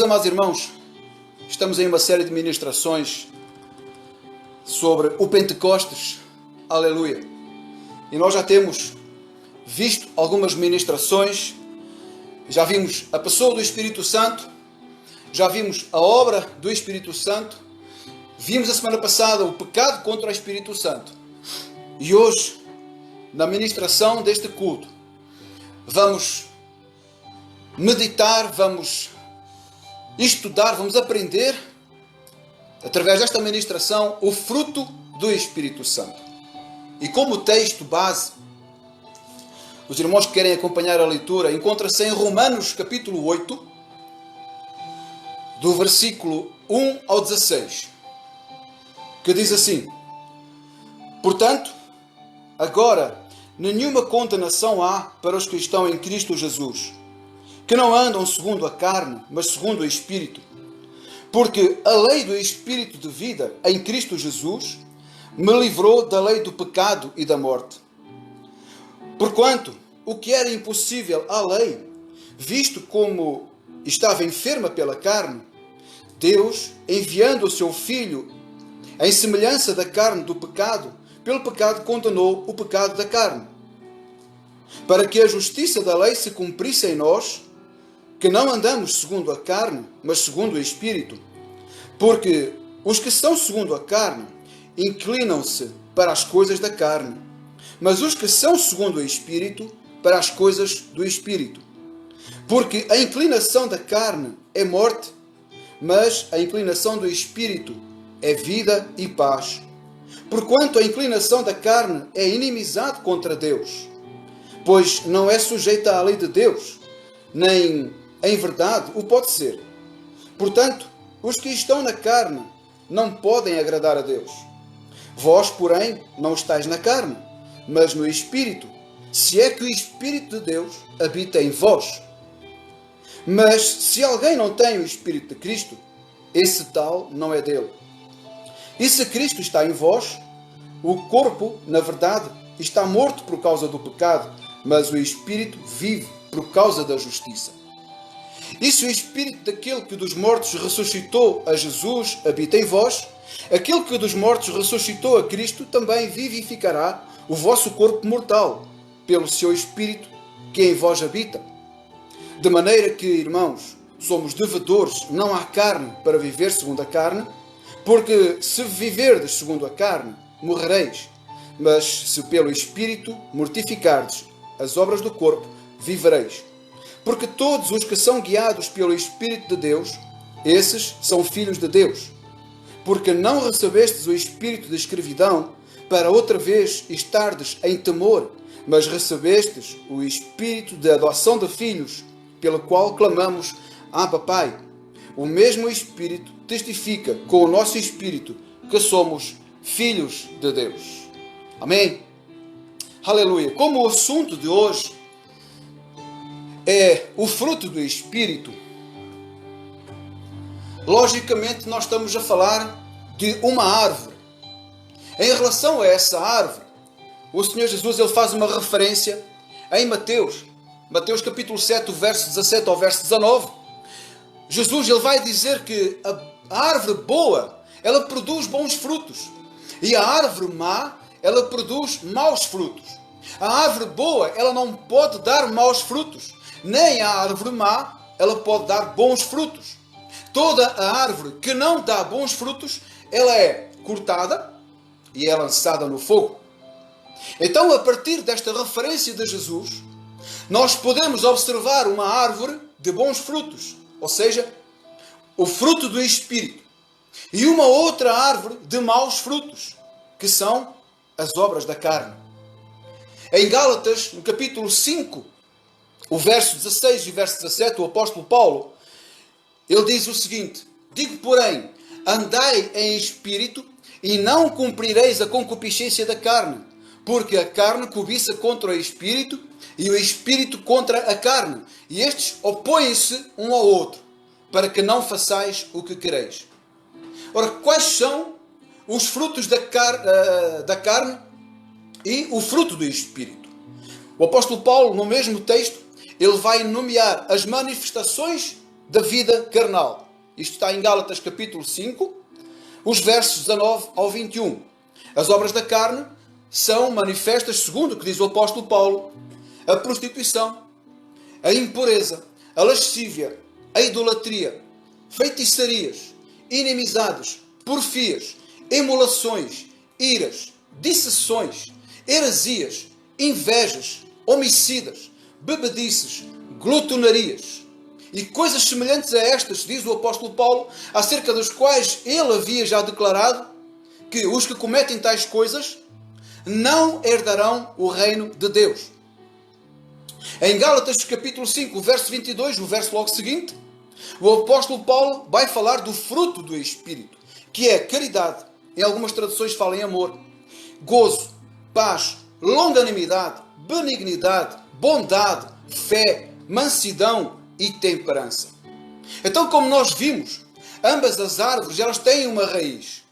amados irmãos, estamos em uma série de ministrações sobre o Pentecostes, aleluia. E nós já temos visto algumas ministrações, já vimos a pessoa do Espírito Santo, já vimos a obra do Espírito Santo, vimos a semana passada o pecado contra o Espírito Santo. E hoje, na ministração deste culto, vamos meditar, vamos estudar, vamos aprender, através desta ministração, o fruto do Espírito Santo. E como texto base, os irmãos que querem acompanhar a leitura, encontra-se em Romanos capítulo 8, do versículo 1 ao 16, que diz assim: Portanto, agora nenhuma condenação há para os que estão em Cristo Jesus, que não andam segundo a carne, mas segundo o Espírito. Porque a lei do Espírito de vida em Cristo Jesus me livrou da lei do pecado e da morte. Porquanto o que era impossível à lei, visto como estava enferma pela carne, Deus, enviando o seu Filho em semelhança da carne do pecado, pelo pecado condenou o pecado da carne, para que a justiça da lei se cumprisse em nós, que não andamos segundo a carne, mas segundo o Espírito. Porque os que são segundo a carne inclinam-se para as coisas da carne, mas os que são segundo o Espírito, para as coisas do Espírito. Porque a inclinação da carne é morte, mas a inclinação do Espírito é vida e paz. Porquanto a inclinação da carne é inimizade contra Deus, pois não é sujeita à lei de Deus, nem em verdade o pode ser. Portanto, os que estão na carne não podem agradar a Deus. Vós, porém, não estáis na carne, mas no Espírito, se é que o Espírito de Deus habita em vós. Mas se alguém não tem o Espírito de Cristo, esse tal não é dele. E se Cristo está em vós, o corpo, na verdade, está morto por causa do pecado, mas o Espírito vive por causa da justiça. E se o Espírito daquele que dos mortos ressuscitou a Jesus habita em vós, aquele que dos mortos ressuscitou a Cristo também vivificará o vosso corpo mortal, pelo seu Espírito que em vós habita. De maneira que, irmãos, somos devedores não à carne para viver segundo a carne, porque se viverdes segundo a carne, morrereis, mas se pelo Espírito mortificardes as obras do corpo, vivereis. Porque todos os que são guiados pelo Espírito de Deus, esses são filhos de Deus. Porque não recebestes o espírito de escravidão, para outra vez estardes em temor, mas recebestes o espírito de adoção de filhos, pelo qual clamamos, Abba, Pai. O mesmo Espírito testifica com o nosso espírito que somos filhos de Deus. Amém? Aleluia! Como o assunto de hoje é o fruto do Espírito, logicamente nós estamos a falar de uma árvore. Em relação a essa árvore, o Senhor Jesus ele faz uma referência em Mateus capítulo 7, verso 17 ao verso 19. Jesus ele vai dizer que a árvore boa, ela produz bons frutos, e a árvore má, ela produz maus frutos. A árvore boa, ela não pode dar maus frutos, nem a árvore má, ela pode dar bons frutos. Toda a árvore que não dá bons frutos, ela é cortada e é lançada no fogo. Então, a partir desta referência de Jesus, nós podemos observar uma árvore de bons frutos, ou seja, o fruto do Espírito, e uma outra árvore de maus frutos, que são as obras da carne. Em Gálatas, no capítulo 5, o verso 16 e verso 17, o apóstolo Paulo, ele diz o seguinte: Digo, porém, andai em espírito e não cumprireis a concupiscência da carne, porque a carne cobiça contra o espírito e o espírito contra a carne, e estes opõem-se um ao outro, para que não façais o que quereis. Ora, quais são os frutos da carne e o fruto do espírito? O apóstolo Paulo, no mesmo texto, ele vai nomear as manifestações da vida carnal. Isto está em Gálatas capítulo 5, os versos 19 ao 21. As obras da carne são manifestas, segundo o que diz o apóstolo Paulo, a prostituição, a impureza, a lascívia, a idolatria, feitiçarias, inimizades, porfias, emulações, iras, disseções, heresias, invejas, homicidas, bebedices, glutonarias e coisas semelhantes a estas, diz o apóstolo Paulo, acerca das quais ele havia já declarado que os que cometem tais coisas não herdarão o reino de Deus. Em Gálatas capítulo 5, verso 22, o verso logo seguinte, o apóstolo Paulo vai falar do fruto do Espírito, que é caridade, em algumas traduções fala em amor, gozo, paz, longanimidade, benignidade, bondade, fé, mansidão e temperança. Então, como nós vimos, ambas as árvores elas têm uma raiz.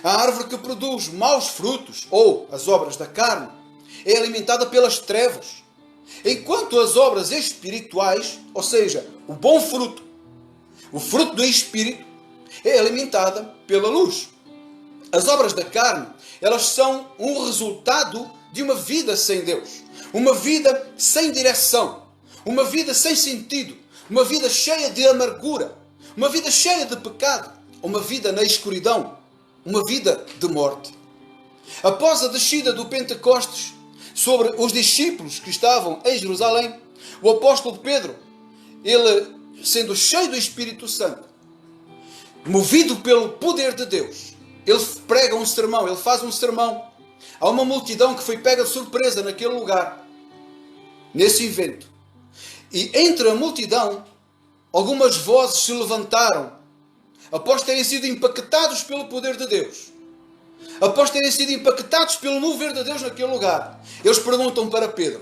A árvore que produz maus frutos, ou as obras da carne, é alimentada pelas trevas, enquanto as obras espirituais, ou seja, o bom fruto, o fruto do Espírito, é alimentada pela luz. As obras da carne, elas são um resultado de uma vida sem Deus, uma vida sem direção, uma vida sem sentido, uma vida cheia de amargura, uma vida cheia de pecado, uma vida na escuridão, uma vida de morte. Após a descida do Pentecostes sobre os discípulos que estavam em Jerusalém, o apóstolo Pedro, ele sendo cheio do Espírito Santo, movido pelo poder de Deus, ele prega um sermão, ele faz um sermão a uma multidão que foi pega de surpresa naquele lugar, nesse evento. E entre a multidão, algumas vozes se levantaram, após terem sido impactados pelo poder de Deus, após terem sido impactados pelo mover de Deus naquele lugar. Eles perguntam para Pedro: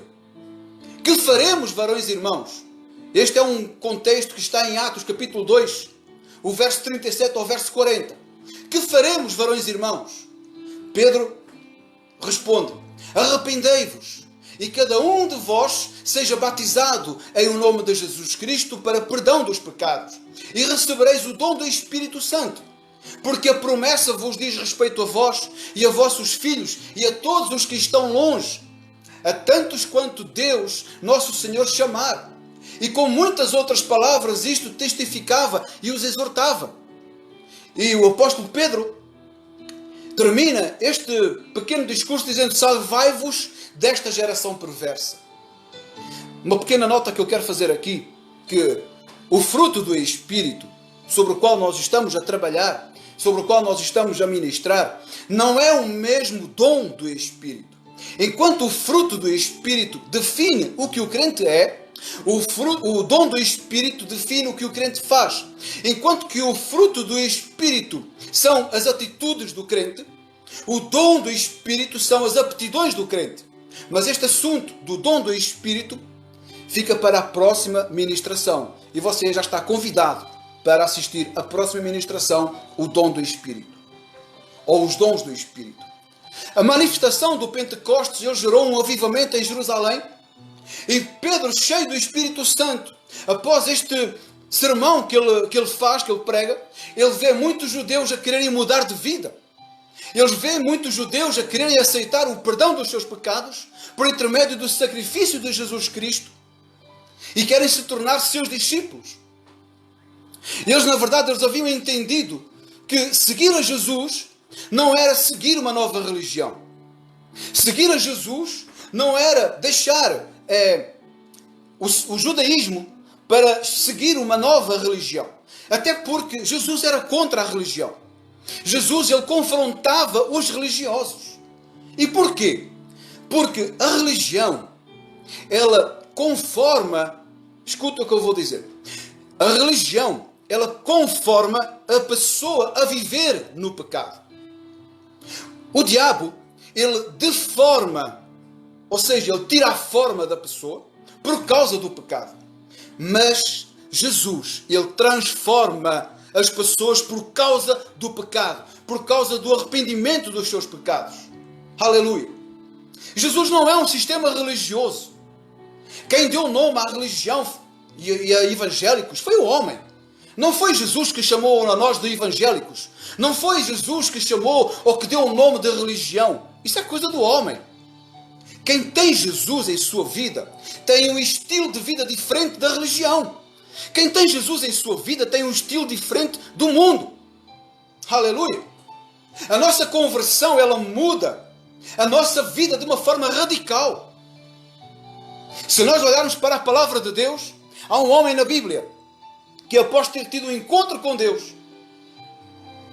que faremos, varões e irmãos? Este é um contexto que está em Atos capítulo 2, o verso 37 ao verso 40. Que faremos, varões e irmãos? Pedro responde: arrependei-vos e cada um de vós seja batizado em o nome de Jesus Cristo para perdão dos pecados, e recebereis o dom do Espírito Santo, porque a promessa vos diz respeito a vós e a vossos filhos e a todos os que estão longe, a tantos quanto Deus, nosso Senhor, chamar. E com muitas outras palavras isto testificava e os exortava. E o apóstolo Pedro termina este pequeno discurso dizendo: salvai-vos desta geração perversa. Uma pequena nota que eu quero fazer aqui, que o fruto do Espírito, sobre o qual nós estamos a trabalhar, sobre o qual nós estamos a ministrar, não é o mesmo dom do Espírito. Enquanto o fruto do Espírito define o que o crente é, o dom do Espírito define o que o crente faz. Enquanto que o fruto do Espírito são as atitudes do crente, o dom do Espírito são as aptidões do crente. Mas este assunto do dom do Espírito fica para a próxima ministração. E você já está convidado para assistir à próxima ministração, o dom do Espírito. Ou os dons do Espírito. A manifestação do Pentecostes ele gerou um avivamento em Jerusalém. E Pedro, cheio do Espírito Santo, após este sermão que ele faz, que ele prega, ele vê muitos judeus a quererem mudar de vida. Eles vê muitos judeus a quererem aceitar o perdão dos seus pecados por intermédio do sacrifício de Jesus Cristo e querem se tornar seus discípulos. Eles, na verdade, eles haviam entendido que seguir a Jesus não era seguir uma nova religião. Seguir a Jesus não era deixar o judaísmo para seguir uma nova religião. Até porque Jesus era contra a religião. Jesus ele confrontava os religiosos. E porquê? Porque a religião, ela conforma, escuta o que eu vou dizer, a religião, ela conforma a pessoa a viver no pecado. O diabo, ele deforma, ou seja, ele tira a forma da pessoa por causa do pecado. Mas Jesus, ele transforma as pessoas por causa do pecado, por causa do arrependimento dos seus pecados. Aleluia! Jesus não é um sistema religioso. Quem deu nome à religião e a evangélicos foi o homem. Não foi Jesus que chamou a nós de evangélicos. Não foi Jesus que chamou ou que deu o nome de religião. Isso é coisa do homem. Quem tem Jesus em sua vida tem um estilo de vida diferente da religião. Quem tem Jesus em sua vida tem um estilo diferente do mundo. Aleluia! A nossa conversão, ela muda a nossa vida de uma forma radical. Se nós olharmos para a palavra de Deus, há um homem na Bíblia que, após ter tido um encontro com Deus,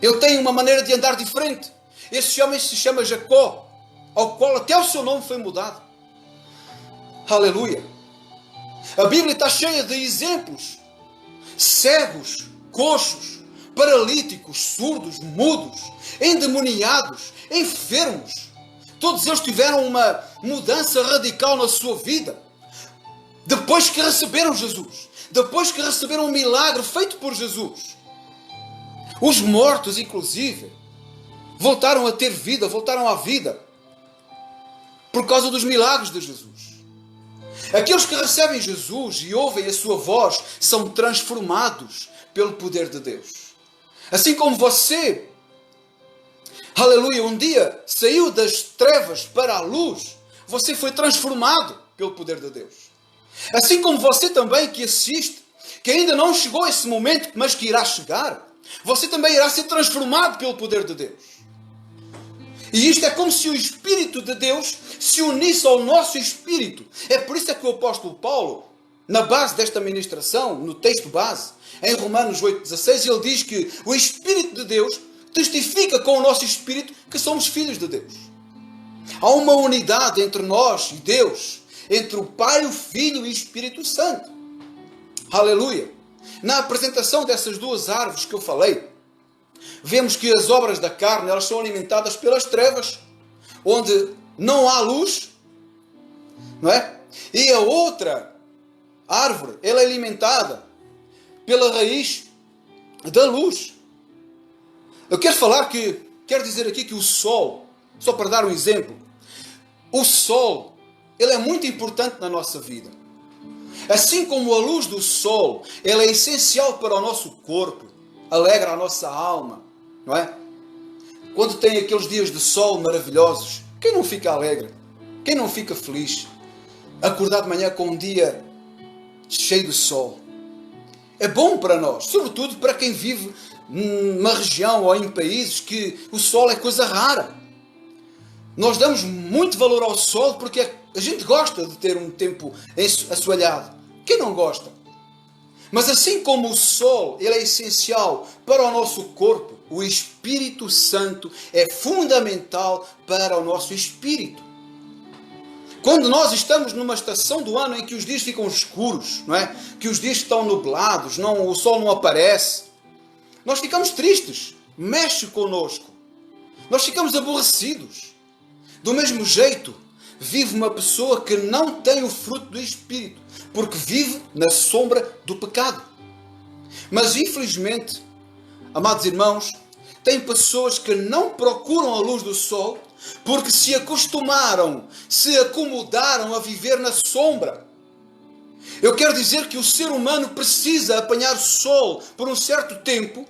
ele tem uma maneira de andar diferente. Esse homem se chama Jacó, ao qual até o seu nome foi mudado. Aleluia! A Bíblia está cheia de exemplos. Cegos, coxos, paralíticos, surdos, mudos, endemoniados, enfermos. Todos eles tiveram uma mudança radical na sua vida. Depois que receberam Jesus. Depois que receberam um milagre feito por Jesus. Os mortos, inclusive, voltaram a ter vida, voltaram à vida. Por causa dos milagres de Jesus. Aqueles que recebem Jesus e ouvem a sua voz são transformados pelo poder de Deus. Assim como você, aleluia, um dia saiu das trevas para a luz, você foi transformado pelo poder de Deus. Assim como você também que assiste, que ainda não chegou esse momento, mas que irá chegar, você também irá ser transformado pelo poder de Deus. E isto é como se o Espírito de Deus se unisse ao nosso Espírito. É por isso que o apóstolo Paulo, na base desta ministração, no texto base, em Romanos 8,16, ele diz que o Espírito de Deus testifica com o nosso Espírito que somos filhos de Deus. Há uma unidade entre nós e Deus, entre o Pai, o Filho e o Espírito Santo. Aleluia! Na apresentação dessas duas árvores que eu falei, vemos que as obras da carne, elas são alimentadas pelas trevas, onde não há luz, não é? E a outra árvore, ela é alimentada pela raiz da luz. Eu quero dizer aqui que o sol, só para dar um exemplo, o sol, ele é muito importante na nossa vida. Assim como a luz do sol, ela é essencial para o nosso corpo, alegra a nossa alma, não é? Quando tem aqueles dias de sol maravilhosos, quem não fica alegre? Quem não fica feliz? Acordar de manhã com um dia cheio de sol. É bom para nós, sobretudo para quem vive numa região ou em países que o sol é coisa rara. Nós damos muito valor ao sol porque a gente gosta de ter um tempo assoalhado. Quem não gosta? Mas assim como o sol ele é essencial para o nosso corpo, o Espírito Santo é fundamental para o nosso espírito. Quando nós estamos numa estação do ano em que os dias ficam escuros, não é? Que os dias estão nublados, o sol não aparece, nós ficamos tristes, mexe conosco, nós ficamos aborrecidos. Do mesmo jeito, vive uma pessoa que não tem o fruto do Espírito, porque vive na sombra do pecado. Mas infelizmente, amados irmãos, tem pessoas que não procuram a luz do sol porque se acostumaram, se acomodaram a viver na sombra. Eu quero dizer que o ser humano precisa apanhar sol por um certo tempo,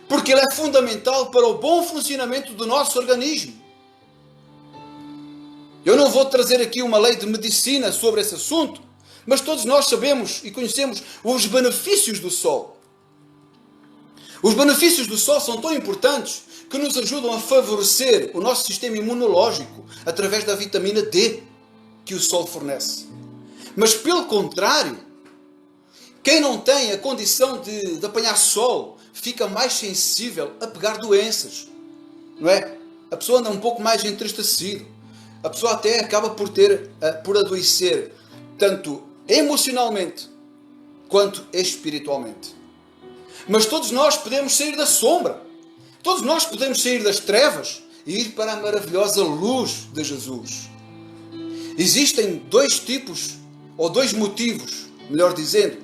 porque ele é fundamental para o bom funcionamento do nosso organismo. Eu não vou trazer aqui uma lei de medicina sobre esse assunto, mas todos nós sabemos e conhecemos os benefícios do sol. Os benefícios do sol são tão importantes que nos ajudam a favorecer o nosso sistema imunológico através da vitamina D que o sol fornece. Mas pelo contrário, quem não tem a condição de apanhar sol fica mais sensível a pegar doenças, não é? A pessoa anda um pouco mais entristecida. A pessoa até acaba por adoecer, tanto emocionalmente quanto espiritualmente. Mas todos nós podemos sair da sombra. Todos nós podemos sair das trevas e ir para a maravilhosa luz de Jesus. Existem dois tipos, ou dois motivos, melhor dizendo.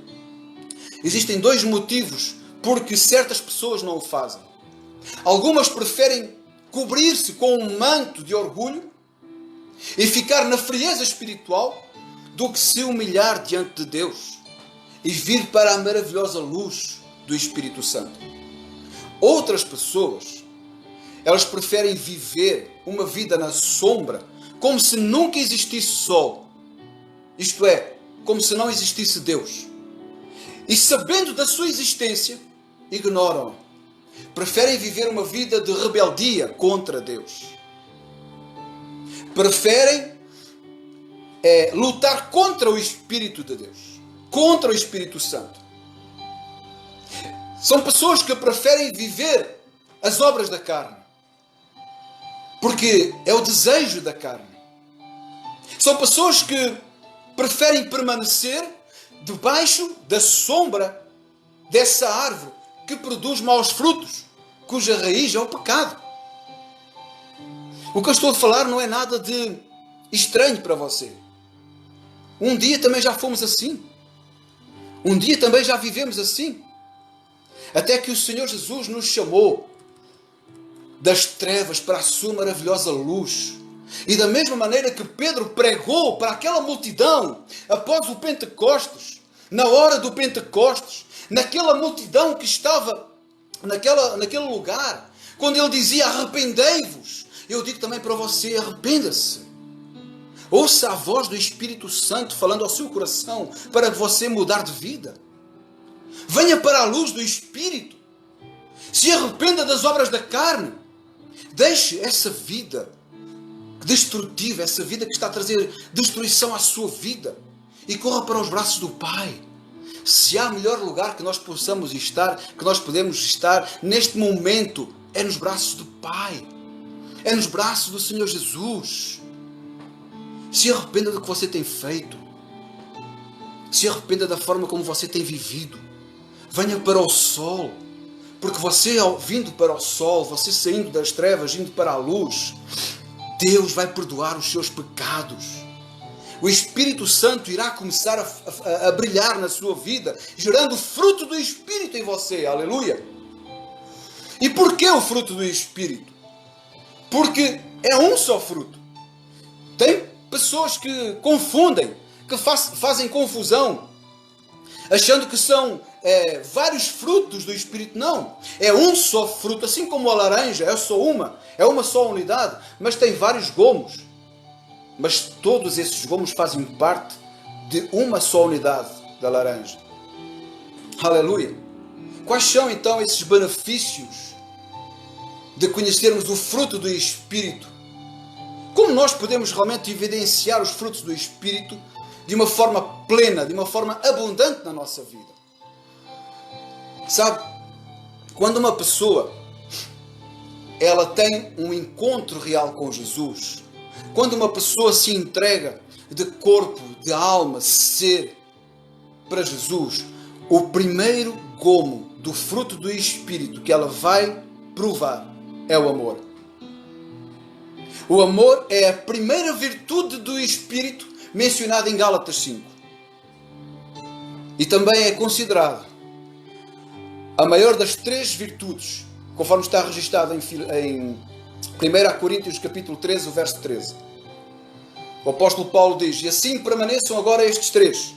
Existem dois motivos porque certas pessoas não o fazem. Algumas preferem cobrir-se com um manto de orgulho e ficar na frieza espiritual do que se humilhar diante de Deus e vir para a maravilhosa luz do Espírito Santo. Outras pessoas, elas preferem viver uma vida na sombra, como se nunca existisse sol. Isto é, como se não existisse Deus. E sabendo da sua existência, ignoram. Preferem viver uma vida de rebeldia contra Deus. Preferem lutar contra o Espírito de Deus, contra o Espírito Santo. São pessoas que preferem viver as obras da carne, porque é o desejo da carne. São pessoas que preferem permanecer debaixo da sombra dessa árvore que produz maus frutos, cuja raiz é o pecado. O que eu estou a falar não é nada de estranho para você. Um dia também já fomos assim. Um dia também já vivemos assim. Até que o Senhor Jesus nos chamou das trevas para a sua maravilhosa luz. E da mesma maneira que Pedro pregou para aquela multidão após o Pentecostes, na hora do Pentecostes, naquela multidão que estava naquele lugar, quando ele dizia arrependei-vos, eu digo também para você, arrependa-se. Ouça a voz do Espírito Santo falando ao seu coração para você mudar de vida. Venha para a luz do Espírito. Se arrependa das obras da carne. Deixe essa vida destrutiva, essa vida que está a trazer destruição à sua vida, e corra para os braços do Pai. Se há melhor lugar que nós possamos estar, que nós podemos estar neste momento, é nos braços do Pai. É nos braços do Senhor Jesus. Se arrependa do que você tem feito. Se arrependa da forma como você tem vivido. Venha para o sol. Porque você, vindo para o sol, você saindo das trevas, indo para a luz, Deus vai perdoar os seus pecados. O Espírito Santo irá começar a brilhar na sua vida, gerando o fruto do Espírito em você. Aleluia! E por que o fruto do Espírito? Porque é um só fruto. Tem pessoas que confundem, que fazem confusão, achando que são vários frutos do Espírito. Não, é um só fruto, assim como a laranja é uma só unidade, mas tem vários gomos. Mas todos esses gomos fazem parte de uma só unidade da laranja. Aleluia! Quais são então esses benefícios de conhecermos o fruto do Espírito? Como nós podemos realmente evidenciar os frutos do Espírito de uma forma plena, de uma forma abundante na nossa vida? Sabe, quando uma pessoa ela tem um encontro real com Jesus, quando uma pessoa se entrega de corpo, de alma, ser para Jesus, o primeiro gomo do fruto do Espírito que ela vai provar é o amor. O amor é a primeira virtude do Espírito mencionada em Gálatas 5. E também é considerado a maior das 3 virtudes, conforme está registrado em 1 Coríntios capítulo 13, verso 13. O apóstolo Paulo diz: e assim permaneçam agora estes 3.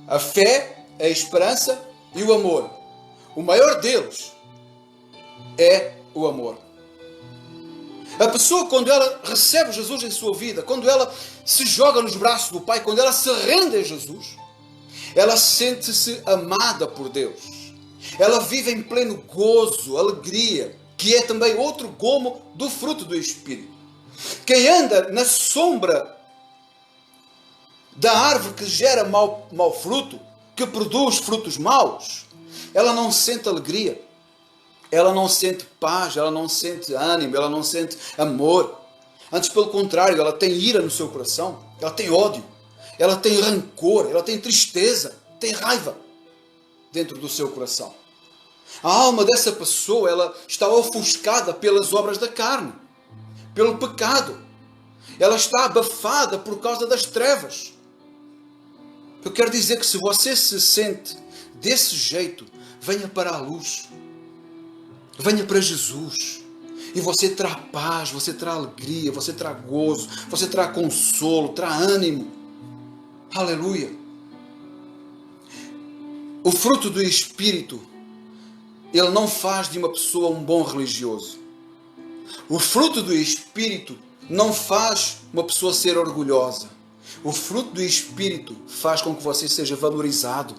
A fé, a esperança e o amor. O maior deles é o amor. A pessoa, quando ela recebe Jesus em sua vida, quando ela se joga nos braços do Pai, quando ela se rende a Jesus, ela sente-se amada por Deus. Ela vive em pleno gozo, alegria, que é também outro gomo do fruto do Espírito. Quem anda na sombra da árvore que gera mau fruto, que produz frutos maus, ela não sente alegria, ela não sente paz, ela não sente ânimo, ela não sente amor. Antes, pelo contrário, ela tem ira no seu coração, ela tem ódio, ela tem rancor, ela tem tristeza, tem raiva dentro do seu coração. A alma dessa pessoa, ela está ofuscada pelas obras da carne, pelo pecado. Ela está abafada por causa das trevas. Eu quero dizer que se você se sente desse jeito, venha para a luz. Venha para Jesus. E você terá paz, você terá alegria, você terá gozo, você terá consolo, terá ânimo. Aleluia. O fruto do Espírito ele não faz de uma pessoa um bom religioso. O fruto do Espírito não faz uma pessoa ser orgulhosa. O fruto do Espírito faz com que você seja valorizado.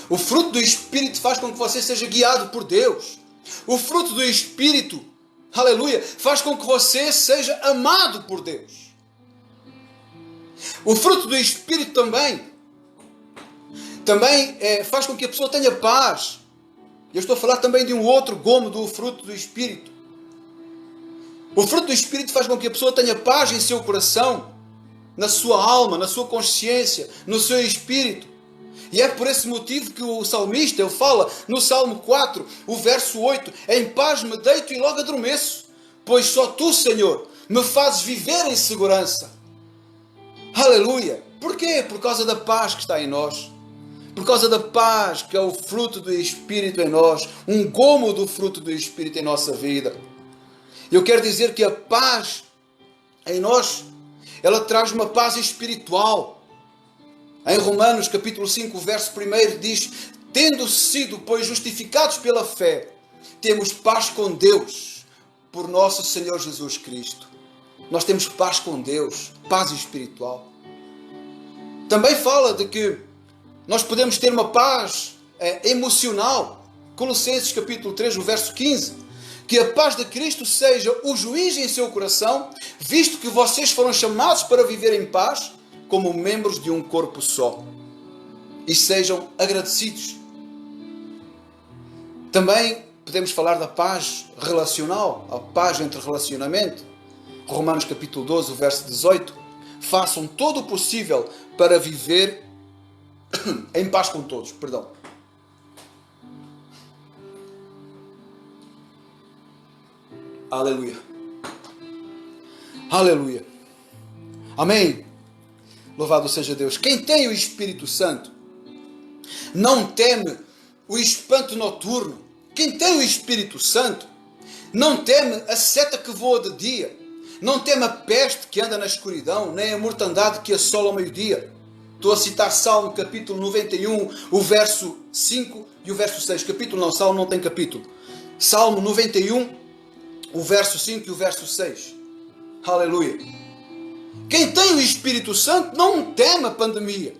O fruto do Espírito faz com que você seja guiado por Deus. O fruto do Espírito, aleluia, faz com que você seja amado por Deus. O fruto do Espírito também faz com que a pessoa tenha paz. Eu estou a falar também de um outro gomo do fruto do Espírito. O fruto do Espírito faz com que a pessoa tenha paz em seu coração, na sua alma, na sua consciência, no seu espírito. E é por esse motivo que o salmista, ele fala no Salmo 4, o verso 8, em paz me deito e logo adormeço, pois só tu, Senhor, me fazes viver em segurança. Aleluia! Porquê? Por causa da paz que está em nós. Por causa da paz que é o fruto do Espírito em nós, um gomo do fruto do Espírito em nossa vida. Eu quero dizer que a paz em nós, ela traz uma paz espiritual. Em Romanos capítulo 5, verso 1 diz: tendo sido, pois, justificados pela fé, temos paz com Deus, por nosso Senhor Jesus Cristo. Nós temos paz com Deus, paz espiritual. Também fala de que nós podemos ter uma paz emocional. Colossenses capítulo 3, o verso 15. Que a paz de Cristo seja o juiz em seu coração, visto que vocês foram chamados para viver em paz, como membros de um corpo só. E sejam agradecidos. Também podemos falar da paz relacional, a paz entre relacionamento. Romanos capítulo 12, o verso 18. Façam todo o possível para viver em paz com todos. Aleluia. Aleluia. Amém. Louvado seja Deus. Quem tem o Espírito Santo não teme o espanto noturno. Quem tem o Espírito Santo não teme a seta que voa de dia. Não teme a peste que anda na escuridão, nem a mortandade que assola ao meio-dia. Estou a citar Salmo capítulo 91, o verso 5 e o verso 6. Capítulo não, Salmo não tem capítulo. Salmo 91, o verso 5 e o verso 6. Aleluia. Quem tem o Espírito Santo não teme a pandemia.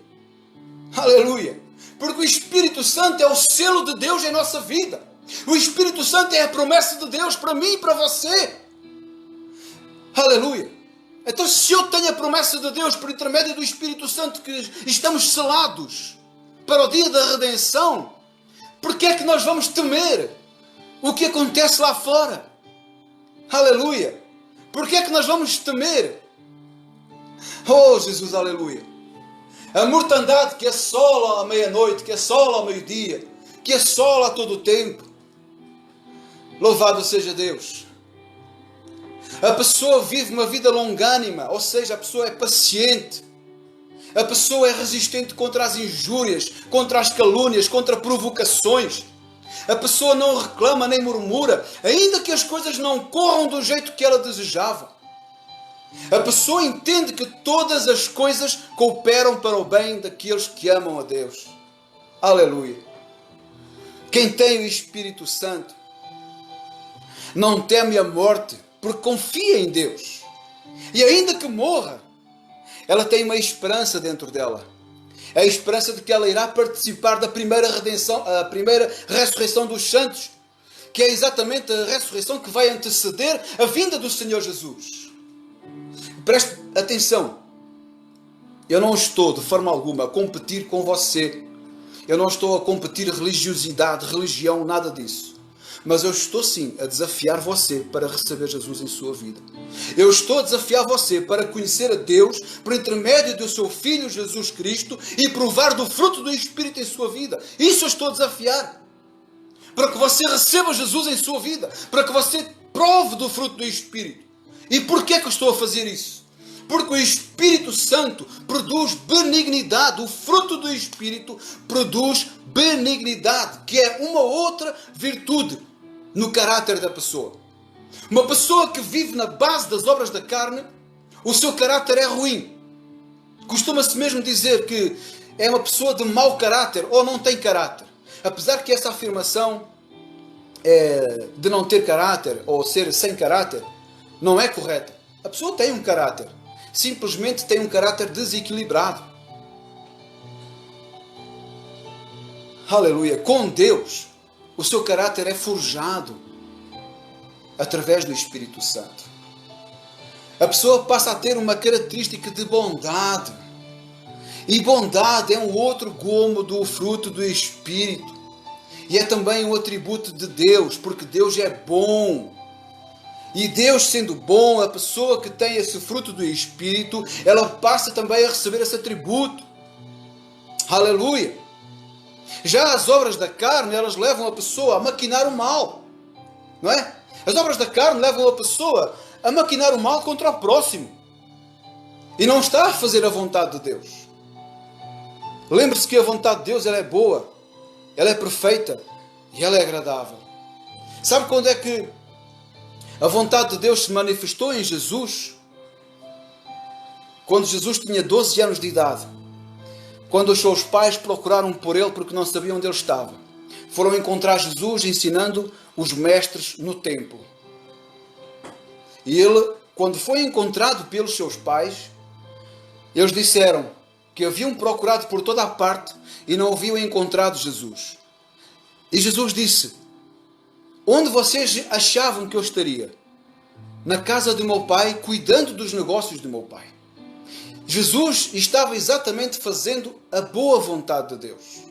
Aleluia. Porque o Espírito Santo é o selo de Deus em nossa vida. O Espírito Santo é a promessa de Deus para mim e para você. Aleluia. Então, se eu tenho a promessa de Deus por intermédio do Espírito Santo, que estamos selados para o dia da redenção, por que é que nós vamos temer o que acontece lá fora? Aleluia! Por que é que nós vamos temer? Oh, Jesus, aleluia! A mortandade que assola à meia-noite, que assola ao meio-dia, que assola a todo o tempo. Louvado seja Deus! A pessoa vive uma vida longânima, ou seja, a pessoa é paciente. A pessoa é resistente contra as injúrias, contra as calúnias, contra provocações. A pessoa não reclama nem murmura, ainda que as coisas não corram do jeito que ela desejava. A pessoa entende que todas as coisas cooperam para o bem daqueles que amam a Deus. Aleluia! Quem tem o Espírito Santo não teme a morte, porque confia em Deus. E ainda que morra, ela tem uma esperança dentro dela. É a esperança de que ela irá participar da primeira redenção, a primeira ressurreição dos santos, que é exatamente a ressurreição que vai anteceder a vinda do Senhor Jesus. Preste atenção. Eu não estou de forma alguma a competir com você. Eu não estou a competir religiosidade, religião, nada disso. Mas eu estou sim a desafiar você para receber Jesus em sua vida. Eu estou a desafiar você para conhecer a Deus por intermédio do seu Filho Jesus Cristo e provar do fruto do Espírito em sua vida. Isso eu estou a desafiar. Para que você receba Jesus em sua vida. Para que você prove do fruto do Espírito. E porquê que eu estou a fazer isso? Porque o Espírito Santo produz benignidade. O fruto do Espírito produz benignidade, que é uma outra virtude no caráter da pessoa. Uma pessoa que vive na base das obras da carne, o seu caráter é ruim. Costuma-se mesmo dizer que é uma pessoa de mau caráter ou não tem caráter. Apesar que essa afirmação de não ter caráter ou ser sem caráter não é correta. A pessoa tem um caráter, simplesmente tem um caráter desequilibrado. Aleluia! Com Deus, o seu caráter é forjado através do Espírito Santo. A pessoa passa a ter uma característica de bondade. E bondade é um outro gomo do fruto do Espírito. E é também um atributo de Deus, porque Deus é bom. E Deus sendo bom, a pessoa que tem esse fruto do Espírito, ela passa também a receber esse atributo. Aleluia! Já as obras da carne, elas levam a pessoa a maquinar o mal. Não é? As obras da carne levam a pessoa a maquinar o mal contra o próximo. E não está a fazer a vontade de Deus. Lembre-se que a vontade de Deus, ela é boa, ela é perfeita e ela é agradável. Sabe quando é que a vontade de Deus se manifestou em Jesus? Quando Jesus tinha 12 anos de idade. Quando os seus pais procuraram por ele porque não sabiam onde ele estava. Foram encontrar Jesus ensinando os mestres no templo. E ele, quando foi encontrado pelos seus pais, eles disseram que haviam procurado por toda a parte e não haviam encontrado Jesus. E Jesus disse: onde vocês achavam que eu estaria? Na casa do meu pai, cuidando dos negócios do meu pai. Jesus estava exatamente fazendo a boa vontade de Deus.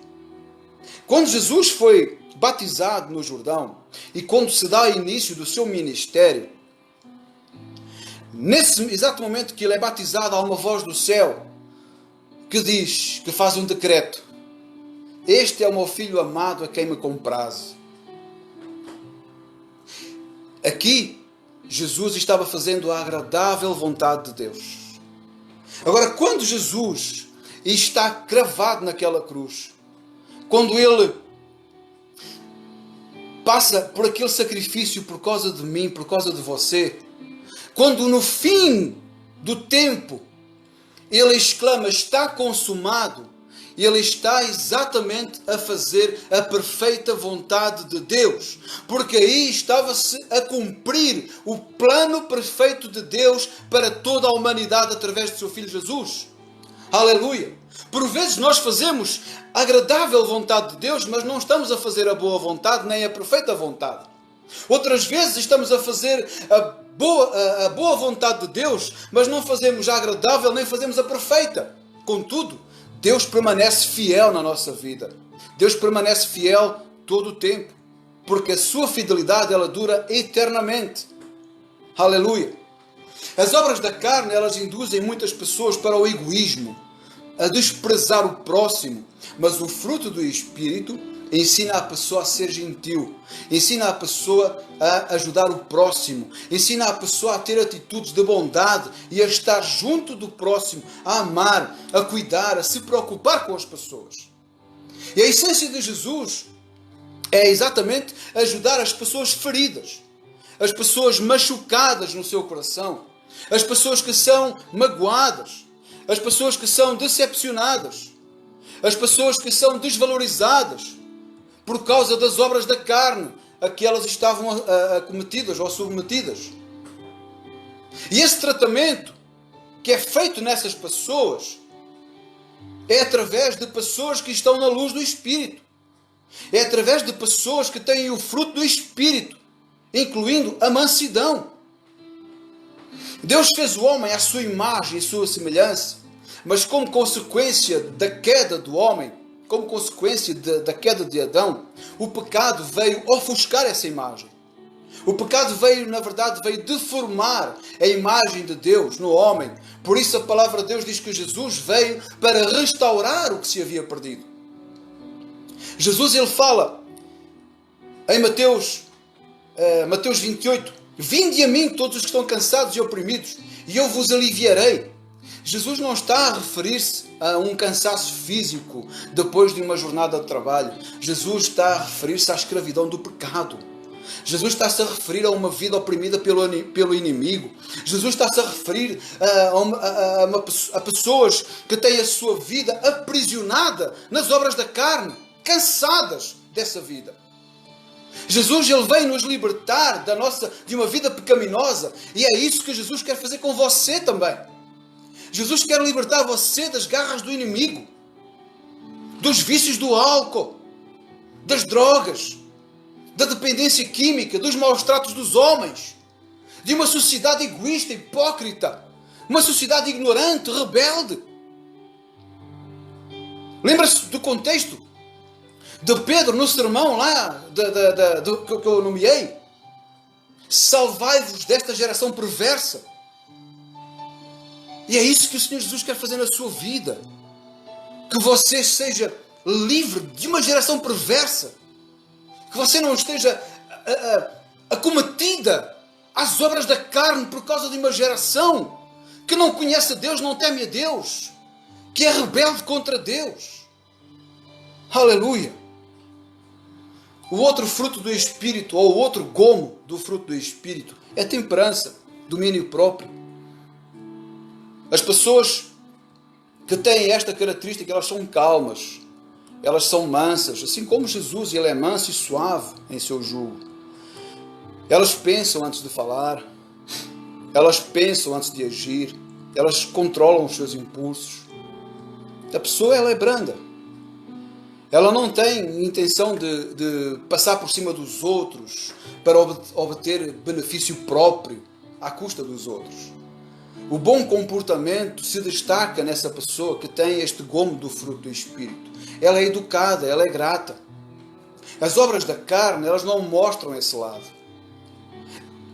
Quando Jesus foi batizado no Jordão e quando se dá início do seu ministério, nesse exato momento que ele é batizado, há uma voz do céu que diz, que faz um decreto: este é o meu filho amado a quem me comprazo. Aqui, Jesus estava fazendo a agradável vontade de Deus. Agora, quando Jesus está cravado naquela cruz, quando ele passa por aquele sacrifício por causa de mim, por causa de você, quando no fim do tempo ele exclama: está consumado, ele está exatamente a fazer a perfeita vontade de Deus, porque aí estava-se a cumprir o plano perfeito de Deus para toda a humanidade através do seu Filho Jesus. Aleluia! Por vezes nós fazemos a agradável vontade de Deus, mas não estamos a fazer a boa vontade nem a perfeita vontade. Outras vezes estamos a fazer a boa vontade de Deus, mas não fazemos a agradável nem fazemos a perfeita. Contudo, Deus permanece fiel na nossa vida. Deus permanece fiel todo o tempo, porque a sua fidelidade, ela dura eternamente. Aleluia! As obras da carne, elas induzem muitas pessoas para o egoísmo, a desprezar o próximo, mas o fruto do Espírito ensina a pessoa a ser gentil, ensina a pessoa a ajudar o próximo, ensina a pessoa a ter atitudes de bondade e a estar junto do próximo, a amar, a cuidar, a se preocupar com as pessoas. E a essência de Jesus é exatamente ajudar as pessoas feridas, as pessoas machucadas no seu coração, as pessoas que são magoadas, as pessoas que são decepcionadas, as pessoas que são desvalorizadas por causa das obras da carne a que elas estavam acometidas ou submetidas. E esse tratamento que é feito nessas pessoas é através de pessoas que estão na luz do Espírito. É através de pessoas que têm o fruto do Espírito, incluindo a mansidão. Deus fez o homem à sua imagem e sua semelhança, mas como consequência da queda do homem, como consequência da queda de Adão, o pecado veio ofuscar essa imagem. O pecado veio, na verdade, veio deformar a imagem de Deus no homem. Por isso a palavra de Deus diz que Jesus veio para restaurar o que se havia perdido. Jesus, ele fala em Mateus 28, vinde a mim todos os que estão cansados e oprimidos, e eu vos aliviarei. Jesus não está a referir-se a um cansaço físico depois de uma jornada de trabalho. Jesus está a referir-se à escravidão do pecado. Jesus está-se a referir a uma vida oprimida pelo inimigo. Jesus está-se a referir a pessoas que têm a sua vida aprisionada nas obras da carne, cansadas dessa vida. Jesus, Ele veio nos libertar de uma vida pecaminosa. E é isso que Jesus quer fazer com você também. Jesus quer libertar você das garras do inimigo, dos vícios do álcool, das drogas, da dependência química, dos maus tratos dos homens, de uma sociedade egoísta, hipócrita, uma sociedade ignorante, rebelde. Lembra-se do contexto de Pedro no sermão lá que eu nomeei? Salvai-vos desta geração perversa. E é isso que o Senhor Jesus quer fazer na sua vida. Que você seja livre de uma geração perversa. Que você não esteja acometida às obras da carne por causa de uma geração que não conhece a Deus, não teme a Deus, que é rebelde contra Deus. Aleluia! O outro fruto do Espírito, ou o outro gomo do fruto do Espírito, é temperança, domínio próprio. As pessoas que têm esta característica, elas são calmas, elas são mansas, assim como Jesus, Ele é manso e suave em seu jugo. Elas pensam antes de falar, elas pensam antes de agir, elas controlam os seus impulsos. A pessoa, ela é branda. Ela não tem intenção de passar por cima dos outros para obter benefício próprio à custa dos outros. O bom comportamento se destaca nessa pessoa que tem este gomo do fruto do Espírito. Ela é educada, ela é grata. As obras da carne, elas não mostram esse lado.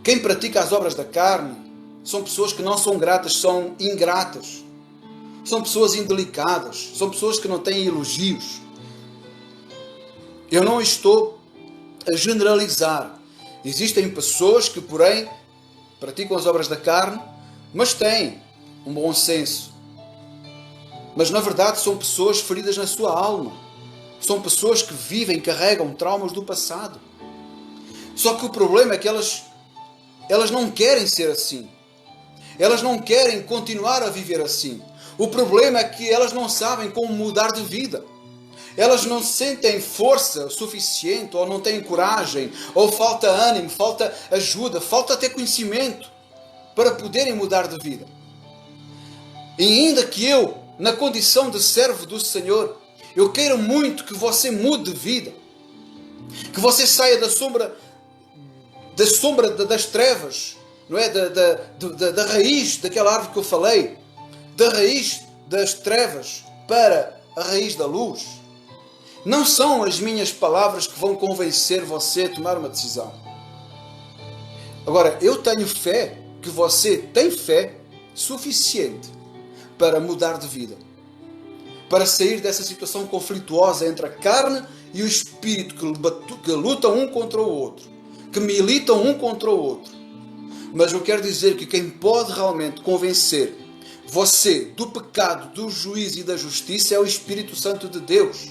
Quem pratica as obras da carne são pessoas que não são gratas, são ingratas. São pessoas indelicadas, são pessoas que não têm elogios. Eu não estou a generalizar. Existem pessoas que, porém, praticam as obras da carne, mas têm um bom senso. Mas, na verdade, são pessoas feridas na sua alma. São pessoas que vivem, carregam traumas do passado. Só que o problema é que elas não querem ser assim. Elas não querem continuar a viver assim. O problema é que elas não sabem como mudar de vida. Elas não sentem força suficiente, ou não têm coragem, ou falta ânimo, falta ajuda, falta até conhecimento para poderem mudar de vida. E ainda que eu, na condição de servo do Senhor, eu quero muito que você mude de vida, que você saia da sombra das trevas, não é? Da raiz daquela árvore que eu falei, da raiz das trevas para a raiz da luz. Não são as minhas palavras que vão convencer você a tomar uma decisão. Agora, eu tenho fé que você tem fé suficiente para mudar de vida, para sair dessa situação conflituosa entre a carne e o espírito que lutam um contra o outro, que militam um contra o outro. Mas eu quero dizer que quem pode realmente convencer você do pecado, do juízo e da justiça é o Espírito Santo de Deus.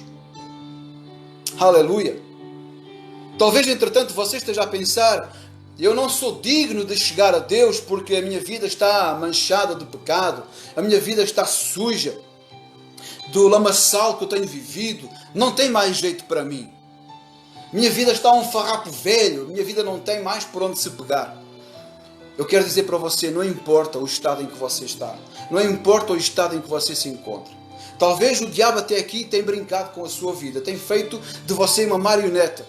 Aleluia! Talvez, entretanto, você esteja a pensar: eu não sou digno de chegar a Deus porque a minha vida está manchada de pecado, a minha vida está suja do lamaçal que eu tenho vivido, não tem mais jeito para mim. Minha vida está um farrapo velho, minha vida não tem mais por onde se pegar. Eu quero dizer para você, não importa o estado em que você está, não importa o estado em que você se encontra. Talvez o diabo até aqui tenha brincado com a sua vida, tem feito de você uma marioneta,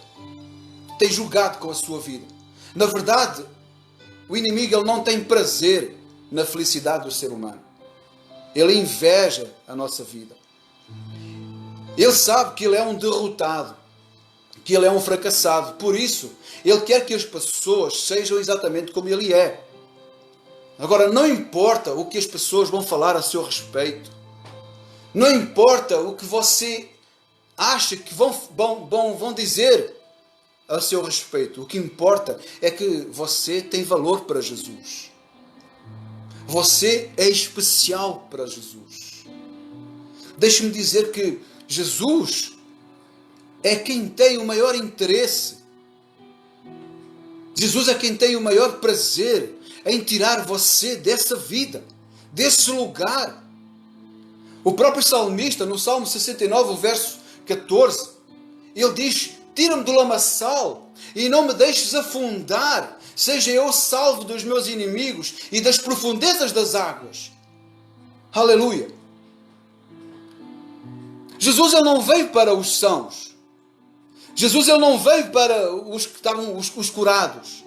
tem jogado com a sua vida. Na verdade, o inimigo, ele não tem prazer na felicidade do ser humano. Ele inveja a nossa vida. Ele sabe que ele é um derrotado, que ele é um fracassado. Por isso, ele quer que as pessoas sejam exatamente como ele é. Agora, não importa o que as pessoas vão falar a seu respeito. Não importa o que você acha que vão dizer a seu respeito. O que importa é que você tem valor para Jesus. Você é especial para Jesus. Deixe-me dizer que Jesus é quem tem o maior interesse. Jesus é quem tem o maior prazer em tirar você dessa vida, desse lugar. O próprio salmista, no Salmo 69, o verso 14, ele diz: tira-me do lamaçal, e não me deixes afundar. Seja eu salvo dos meus inimigos e das profundezas das águas. Aleluia. Jesus ele não veio para os sãos. Jesus ele não veio para os que estavam os curados.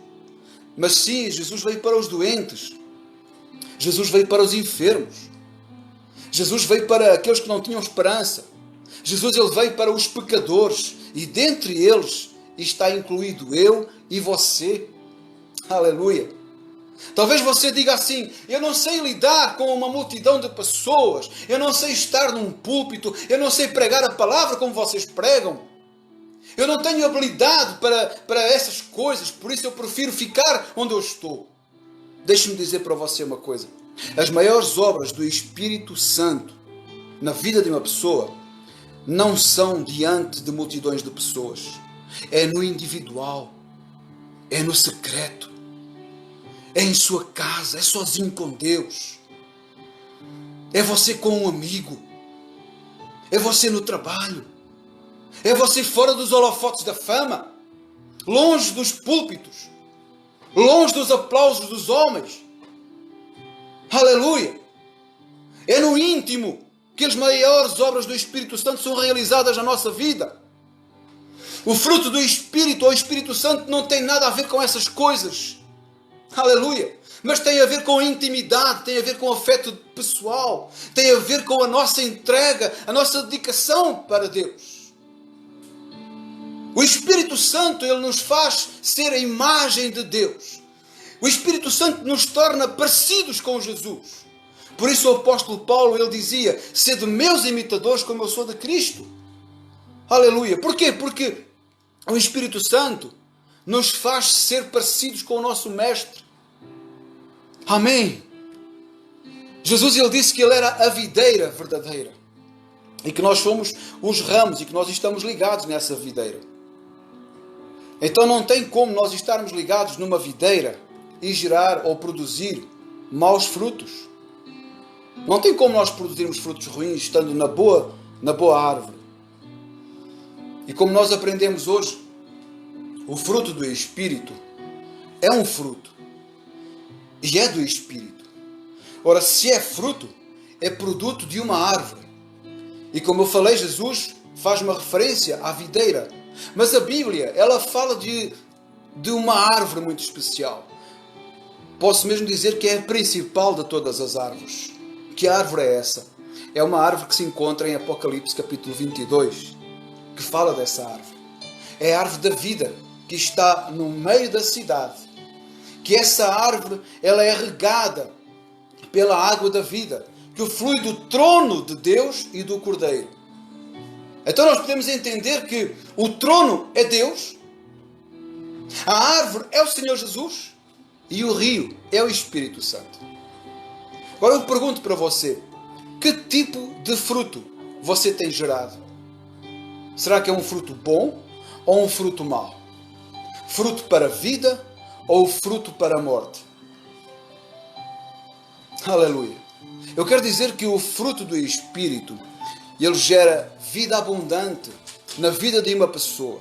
Mas sim, Jesus veio para os doentes. Jesus veio para os enfermos. Jesus veio para aqueles que não tinham esperança. Jesus ele veio para os pecadores. E dentre eles está incluído eu e você. Aleluia. Talvez você diga assim: eu não sei lidar com uma multidão de pessoas. Eu não sei estar num púlpito. Eu não sei pregar a palavra como vocês pregam. Eu não tenho habilidade para essas coisas. Por isso eu prefiro ficar onde eu estou. Deixe-me dizer para você uma coisa. As maiores obras do Espírito Santo na vida de uma pessoa não são diante de multidões de pessoas. É no individual. É no secreto. É em sua casa. É sozinho com Deus. É você com um amigo. É você no trabalho. É você fora dos holofotes da fama. Longe dos púlpitos. Longe dos aplausos dos homens. Aleluia! É no íntimo que as maiores obras do Espírito Santo são realizadas na nossa vida. O fruto do Espírito ou Espírito Santo não tem nada a ver com essas coisas. Aleluia! Mas tem a ver com a intimidade, tem a ver com o afeto pessoal, tem a ver com a nossa entrega, a nossa dedicação para Deus. O Espírito Santo, ele nos faz ser a imagem de Deus. O Espírito Santo nos torna parecidos com Jesus. Por isso o apóstolo Paulo, ele dizia: sede meus imitadores como eu sou de Cristo. Aleluia. Porquê? Porque o Espírito Santo nos faz ser parecidos com o nosso Mestre. Amém. Jesus, ele disse que ele era a videira verdadeira. E que nós somos os ramos e que nós estamos ligados nessa videira. Então não tem como nós estarmos ligados numa videira e gerar ou produzir maus frutos. Não tem como nós produzirmos frutos ruins estando na boa árvore. E como nós aprendemos hoje, o fruto do Espírito é um fruto. E é do Espírito. Ora, se é fruto, é produto de uma árvore. E como eu falei, Jesus faz uma referência à videira. Mas a Bíblia, ela fala de uma árvore muito especial. Posso mesmo dizer que é a principal de todas as árvores. Que árvore é essa? É uma árvore que se encontra em Apocalipse capítulo 22, que fala dessa árvore. É a árvore da vida, que está no meio da cidade. Que essa árvore, ela é regada pela água da vida, que flui do trono de Deus e do Cordeiro. Então nós podemos entender que o trono é Deus, a árvore é o Senhor Jesus e o rio é o Espírito Santo. Agora eu pergunto para você, que tipo de fruto você tem gerado? Será que é um fruto bom ou um fruto mau? Fruto para a vida ou fruto para a morte? Aleluia! Eu quero dizer que o fruto do Espírito, ele gera vida abundante na vida de uma pessoa.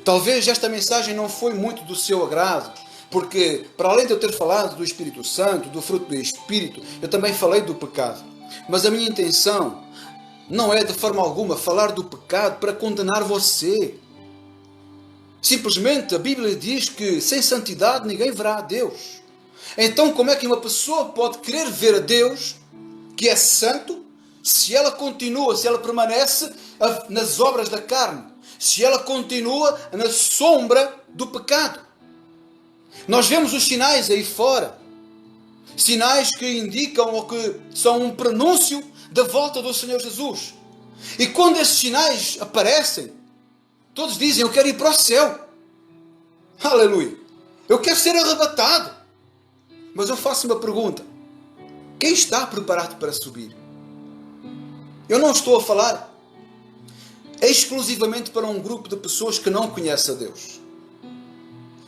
Talvez esta mensagem não foi muito do seu agrado, porque para além de eu ter falado do Espírito Santo, do fruto do Espírito, eu também falei do pecado. Mas a minha intenção não é de forma alguma falar do pecado para condenar você. Simplesmente a Bíblia diz que sem santidade ninguém verá a Deus. Então como é que uma pessoa pode querer ver a Deus, que é santo, se ela permanece nas obras da carne, se ela continua na sombra do pecado? Nós vemos os sinais aí fora, sinais que indicam ou que são um prenúncio da volta do Senhor Jesus. E quando esses sinais aparecem, todos dizem: eu quero ir para o céu. Aleluia! Eu quero ser arrebatado. Mas eu faço uma pergunta: quem está preparado para subir? Eu não estou a falar exclusivamente para um grupo de pessoas que não conhecem a Deus.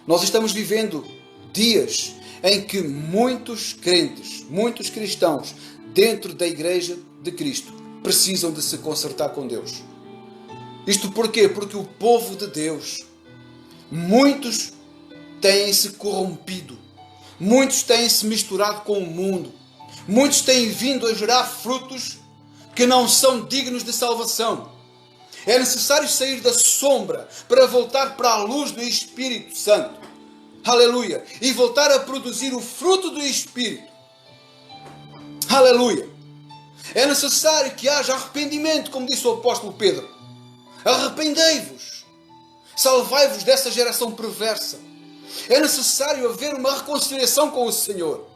Nós estamos vivendo dias em que muitos crentes, muitos cristãos dentro da Igreja de Cristo precisam de se consertar com Deus. Isto porquê? Porque o povo de Deus, muitos têm-se corrompido, muitos têm-se misturado com o mundo, muitos têm vindo a gerar frutos que não são dignos de salvação. É necessário sair da sombra para voltar para a luz do Espírito Santo. Aleluia! E voltar a produzir o fruto do Espírito. Aleluia! É necessário que haja arrependimento, como disse o apóstolo Pedro. Arrependei-vos. Salvai-vos dessa geração perversa. É necessário haver uma reconciliação com o Senhor.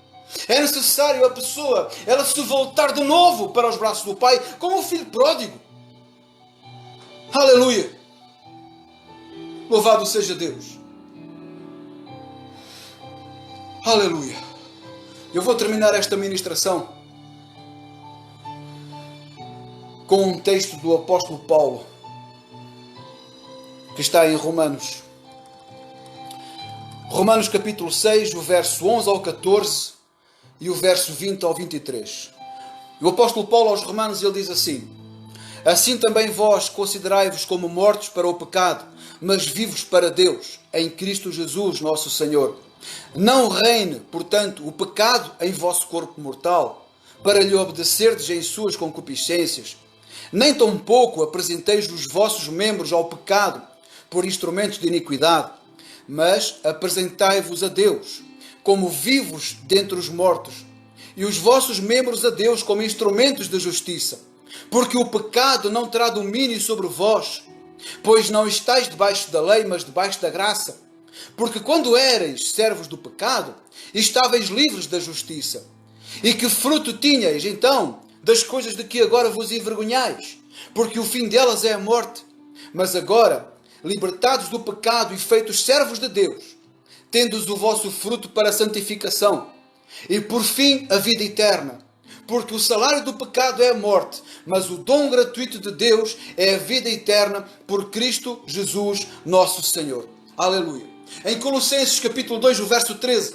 É necessário a pessoa, ela se voltar de novo para os braços do Pai, como o filho pródigo. Aleluia! Louvado seja Deus. Aleluia! Eu vou terminar esta ministração com um texto do apóstolo Paulo, que está em Romanos. Romanos capítulo 6, o verso 11 ao 14 e o verso 20 ao 23. O apóstolo Paulo aos Romanos, ele diz assim: assim também vós considerai-vos como mortos para o pecado, mas vivos para Deus, em Cristo Jesus nosso Senhor. Não reine, portanto, o pecado em vosso corpo mortal, para lhe obedecerdes em suas concupiscências. Nem tampouco apresenteis os vossos membros ao pecado por instrumentos de iniquidade, mas apresentai-vos a Deus como vivos dentre os mortos, e os vossos membros a Deus como instrumentos de justiça. Porque o pecado não terá domínio sobre vós, pois não estáis debaixo da lei, mas debaixo da graça. Porque quando éreis servos do pecado, estáveis livres da justiça. E que fruto tinhais, então, das coisas de que agora vos envergonhais? Porque o fim delas é a morte. Mas agora, libertados do pecado e feitos servos de Deus, tendes o vosso fruto para a santificação, e por fim a vida eterna. Porque o salário do pecado é a morte, mas o dom gratuito de Deus é a vida eterna por Cristo Jesus, nosso Senhor. Aleluia. Em Colossenses capítulo 2, o verso 13,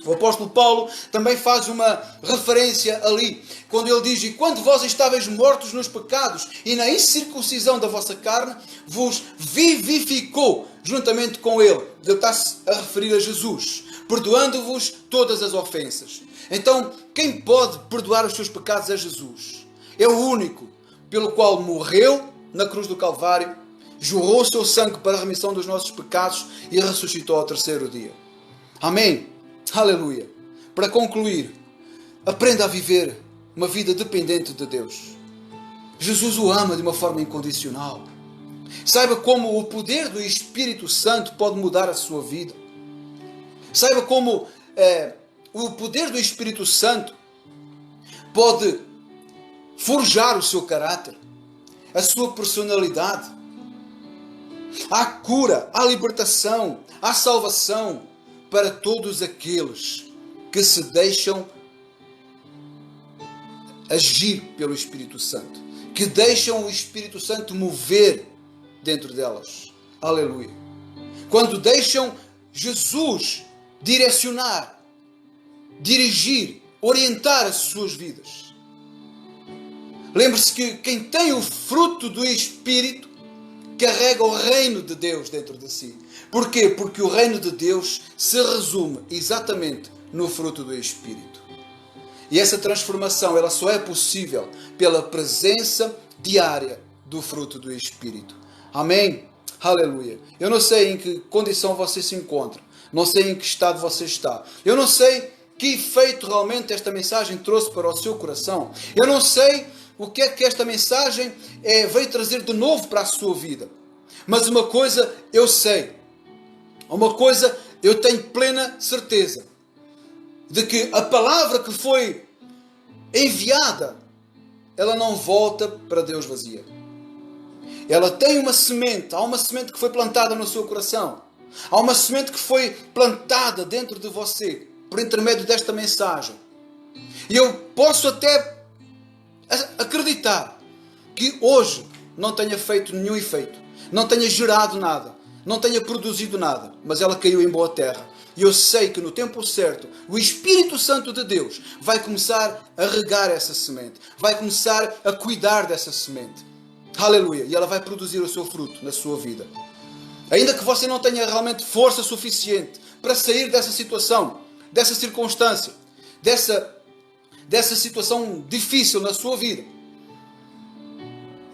o apóstolo Paulo também faz uma referência ali, quando ele diz: e quando vós estáveis mortos nos pecados e na incircuncisão da vossa carne, vos vivificou juntamente com ele. Ele está-se a referir a Jesus, perdoando-vos todas as ofensas. Então, quem pode perdoar os seus pecados é Jesus. É o único pelo qual morreu na cruz do Calvário, jorrou o seu sangue para a remissão dos nossos pecados e ressuscitou ao terceiro dia. Amém? Aleluia! Para concluir, aprenda a viver uma vida dependente de Deus. Jesus o ama de uma forma incondicional. Saiba como o poder do Espírito Santo pode mudar a sua vida. Saiba como o poder do Espírito Santo pode forjar o seu caráter, a sua personalidade. Há cura, há libertação, há salvação para todos aqueles que se deixam agir pelo Espírito Santo, que deixam o Espírito Santo mover dentro delas. Aleluia! Quando deixam Jesus direcionar, dirigir, orientar as suas vidas. Lembre-se que quem tem o fruto do Espírito carrega o reino de Deus dentro de si. Porquê? Porque o reino de Deus se resume exatamente no fruto do Espírito. E essa transformação, ela só é possível pela presença diária do fruto do Espírito. Amém? Aleluia! Eu não sei em que condição você se encontra. Não sei em que estado você está. Eu não sei que efeito realmente esta mensagem trouxe para o seu coração. Eu não sei o que é que esta mensagem veio trazer de novo para a sua vida. Mas uma coisa eu sei. Uma coisa eu tenho plena certeza. De que a palavra que foi enviada, ela não volta para Deus vazia. Ela tem uma semente. Há uma semente que foi plantada no seu coração. Há uma semente que foi plantada dentro de você por intermédio desta mensagem. E eu posso até acreditar que hoje não tenha feito nenhum efeito, não tenha gerado nada, não tenha produzido nada, mas ela caiu em boa terra. E eu sei que no tempo certo, o Espírito Santo de Deus vai começar a regar essa semente, vai começar a cuidar dessa semente. Aleluia! E ela vai produzir o seu fruto na sua vida. Ainda que você não tenha realmente força suficiente para sair dessa situação, dessa circunstância, dessa situação difícil na sua vida.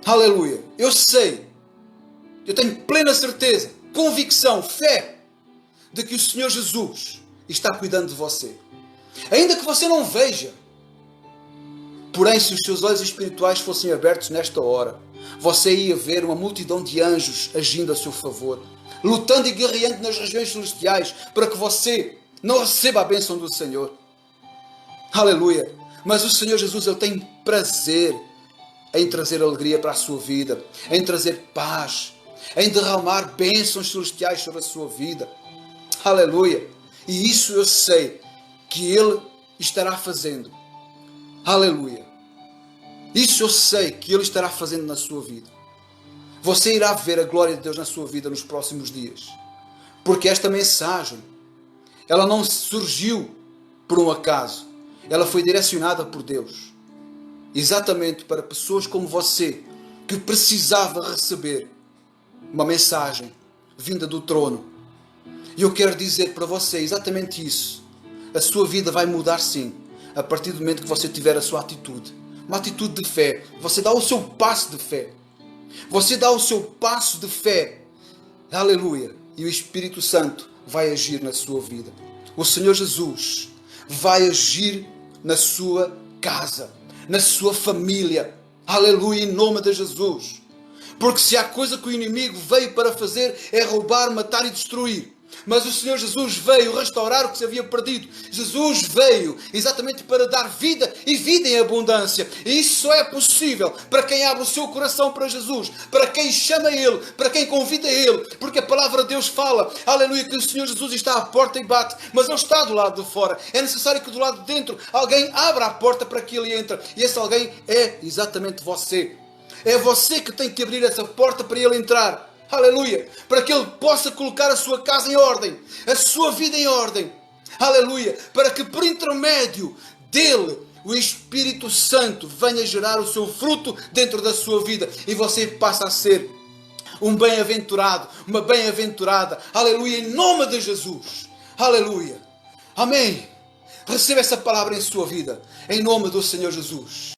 Aleluia. Eu sei, eu tenho plena certeza, convicção, fé, de que o Senhor Jesus está cuidando de você. Ainda que você não veja, porém, se os seus olhos espirituais fossem abertos nesta hora, você ia ver uma multidão de anjos agindo a seu favor, lutando e guerreando nas regiões celestiais para que você não receba a bênção do Senhor. Aleluia. Mas o Senhor Jesus, Ele tem prazer em trazer alegria para a sua vida, em trazer paz, em derramar bênçãos celestiais sobre a sua vida. Aleluia. E isso eu sei que Ele estará fazendo. Aleluia. Isso eu sei que Ele estará fazendo na sua vida. Você irá ver a glória de Deus na sua vida nos próximos dias. Porque esta mensagem, ela não surgiu por um acaso. Ela foi direcionada por Deus. Exatamente para pessoas como você, que precisava receber uma mensagem vinda do trono. E eu quero dizer para você exatamente isso. A sua vida vai mudar sim, a partir do momento que você tiver a sua atitude. Uma atitude de fé. Você dá o seu passo de fé. Você dá o seu passo de fé. Aleluia. E o Espírito Santo vai agir na sua vida. O Senhor Jesus vai agir na sua casa, na sua família. Aleluia, em nome de Jesus. Porque se há coisa que o inimigo veio para fazer é roubar, matar e destruir. Mas o Senhor Jesus veio restaurar o que se havia perdido. Jesus veio exatamente para dar vida e vida em abundância. E isso só é possível para quem abre o seu coração para Jesus, para quem chama Ele, para quem convida Ele. Porque a palavra de Deus fala, aleluia, que o Senhor Jesus está à porta e bate, mas Ele está do lado de fora. É necessário que do lado de dentro alguém abra a porta para que Ele entre. E esse alguém é exatamente você. É você que tem que abrir essa porta para Ele entrar. Aleluia, para que Ele possa colocar a sua casa em ordem, a sua vida em ordem. Aleluia, para que por intermédio dEle, o Espírito Santo venha gerar o seu fruto dentro da sua vida. E você passa a ser um bem-aventurado, uma bem-aventurada. Aleluia, em nome de Jesus. Aleluia. Amém. Receba essa palavra em sua vida, em nome do Senhor Jesus.